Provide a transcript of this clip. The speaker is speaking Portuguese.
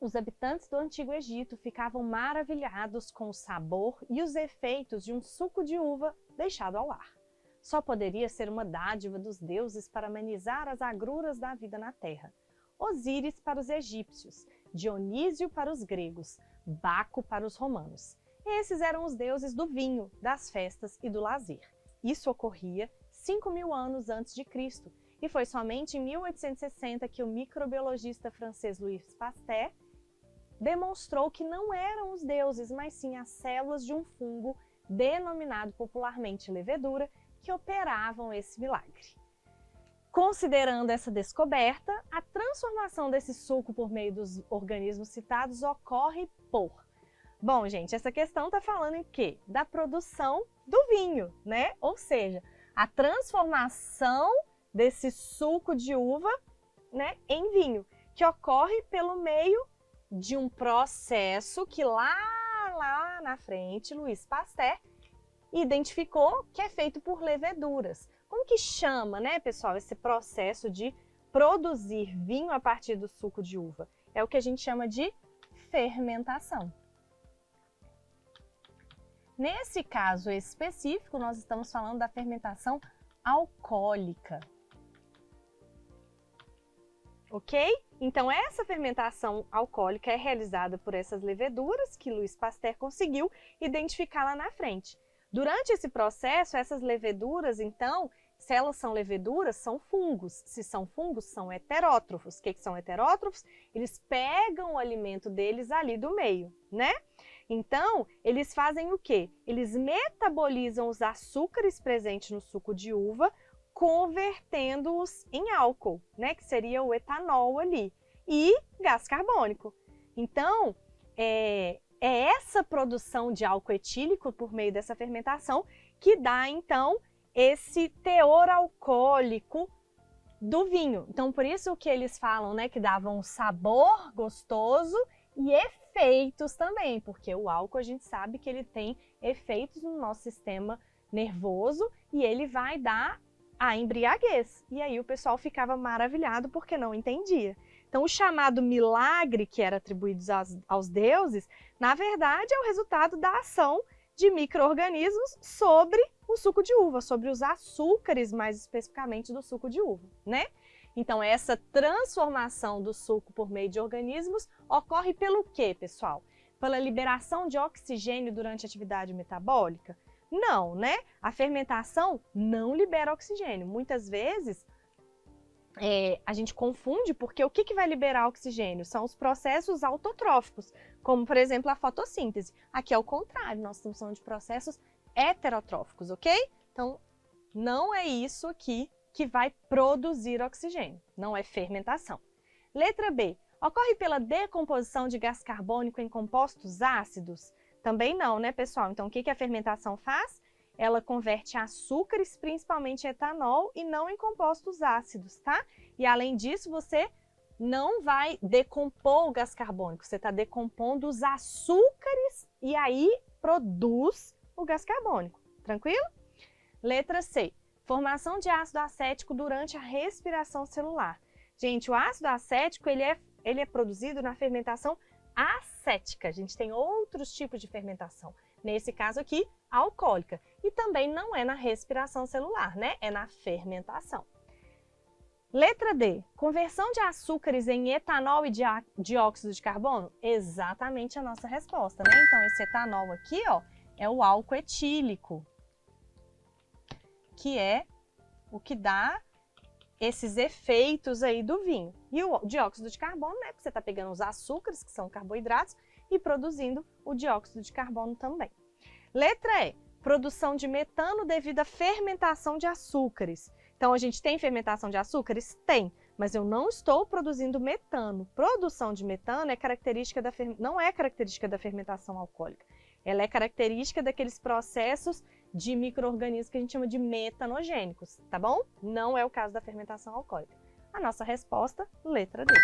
Os habitantes do Antigo Egito ficavam maravilhados com o sabor e os efeitos de um suco de uva deixado ao ar. Só poderia ser uma dádiva dos deuses para amenizar as agruras da vida na terra. Osíris para os egípcios, Dionísio para os gregos, Baco para os romanos. Esses eram os deuses do vinho, das festas e do lazer. Isso ocorria 5.000 anos antes de Cristo, e foi somente em 1860 que o microbiologista francês Louis Pasteur demonstrou que não eram os deuses, mas sim as células de um fungo denominado popularmente levedura, que operavam esse milagre. Considerando essa descoberta, a transformação desse suco por meio dos organismos citados ocorre por... Bom, gente, essa questão está falando em quê? Da produção do vinho, né? Ou seja, a transformação desse suco de uva, né, em vinho, que ocorre pelo meio de um processo que lá na frente, Louis Pasteur identificou que é feito por leveduras. Como que chama, né, pessoal, esse processo de produzir vinho a partir do suco de uva? É o que a gente chama de fermentação. Nesse caso específico, nós estamos falando da fermentação alcoólica. Ok? Então, essa fermentação alcoólica é realizada por essas leveduras que Louis Pasteur conseguiu identificar lá na frente. Durante esse processo, essas leveduras, então, se elas são leveduras, são fungos. Se são fungos, são heterótrofos. O que são heterótrofos? Eles pegam o alimento deles ali do meio, né? Então, eles fazem o quê? Eles metabolizam os açúcares presentes no suco de uva, convertendo-os em álcool, né? Que seria o etanol ali, e gás carbônico. Então, é essa produção de álcool etílico por meio dessa fermentação que dá, então, esse teor alcoólico do vinho. Então, por isso que eles falam, né, que davam um sabor gostoso e efeitos também, porque o álcool a gente sabe que ele tem efeitos no nosso sistema nervoso e ele vai dar a embriaguez. E aí o pessoal ficava maravilhado porque não entendia. Então, o chamado milagre que era atribuído aos deuses, na verdade, é o resultado da ação de micro-organismos sobre o suco de uva, sobre os açúcares, mais especificamente do suco de uva, né? Então, essa transformação do suco por meio de organismos ocorre pelo quê, pessoal? Pela liberação de oxigênio durante a atividade metabólica? Não, né? A fermentação não libera oxigênio. Muitas vezes, a gente confunde porque o que vai liberar oxigênio? São os processos autotróficos, como, por exemplo, a fotossíntese. Aqui é o contrário, nós estamos falando de processos heterotróficos, ok? Então, não é isso aqui que vai produzir oxigênio, não é fermentação. Letra B. Ocorre pela decomposição de gás carbônico em compostos ácidos? Também não, né, pessoal? Então, o que a fermentação faz? Ela converte açúcares, principalmente etanol, e não em compostos ácidos, tá? E além disso, você não vai decompor o gás carbônico, você está decompondo os açúcares e aí produz o gás carbônico. Tranquilo? Letra C. Formação de ácido acético durante a respiração celular. Gente, o ácido acético ele é produzido na fermentação acética. A gente tem outros tipos de fermentação. Nesse caso aqui, alcoólica. E também não é na respiração celular, né? É na fermentação. Letra D. Conversão de açúcares em etanol e dióxido de carbono? Exatamente a nossa resposta, né? Então, esse etanol aqui, ó, é o álcool etílico, que é o que dá esses efeitos aí do vinho. E o dióxido de carbono, né? Porque você está pegando os açúcares, que são carboidratos, e produzindo o dióxido de carbono também. Letra E. Produção de metano devido à fermentação de açúcares. Então, a gente tem fermentação de açúcares? Tem, mas eu não estou produzindo metano. Produção de metano é característica não é característica da fermentação alcoólica. Ela é característica daqueles processos de micro-organismos que a gente chama de metanogênicos, tá bom? Não é o caso da fermentação alcoólica. A nossa resposta, letra D.